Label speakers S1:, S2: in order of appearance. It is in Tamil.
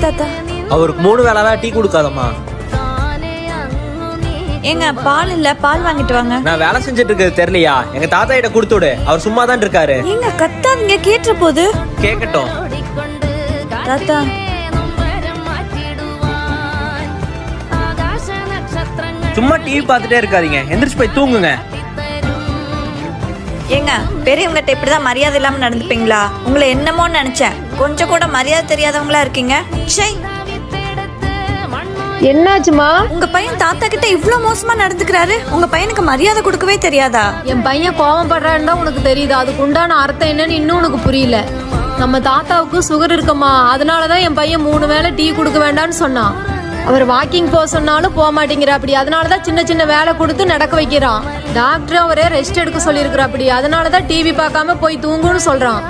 S1: தாத்தா.
S2: அவருக்கு 3 வேளை டீ கொடுக்காதம்மா.
S1: ஏங்க பால் இல்ல, பால் வாங்கிட்டு வாங்க.
S2: நான் வேலை செஞ்சுட்டு இருக்கிறது தெரியலையா? எங்க தாத்தா கிட்ட கொடுத்து விடு, அவர் சும்மா தான் இருக்காரு.
S1: ஏங்க கத்தாதீங்க, கேட்ற போது.
S2: கேட்கட்டும்.
S1: தாத்தா
S2: சும்மா டிவி பார்த்துட்டே இருக்காதீங்க, எந்திரிச்சு போய் தூங்குங்க.
S1: ஏங்க பெரியவங்ககிட்ட இப்படிதான் மரியாதை இல்லாம நடந்துப்பீங்களா? உங்களை என்னமோன்னு நினைச்சேன், கொஞ்சம் கூட மரியாதை தெரியாதவங்களா இருக்கீங்க. ச்சை.
S3: என்னாச்சுமா?
S1: உங்க பையன் தாத்தா கிட்ட இவ்ளோ மோசமா நடந்துக்கிறாரு. உங்க பையனுக்கு மரியாதை கொடுக்கவே தெரியாதா?
S3: என் பையன் கோவம் படுறான்னு தான் உனக்கு தெரியுது, அதுக்கு உண்டான அர்த்தம் என்னன்னு இன்னும் உனக்கு புரியல. நம்ம தாத்தாவுக்கு சுகர் இருக்குமா, அதனாலதான் என் பையன் 3 வேளை டீ கொடுக்க வேண்டாம்னு சொன்னான். அவர் வாக்கிங் போக சொன்னாலும் போக மாட்டேங்கிற, அப்படி அதனாலதான் சின்ன சின்ன வேலை கொடுத்து நடக்க வைக்கிறான். டாக்டர் அவரே ரெஸ்ட் எடுக்க சொல்லியிருக்கிற, அப்படி அதனாலதான் டிவி பார்க்காம போய் தூங்குன்னு சொல்றான்.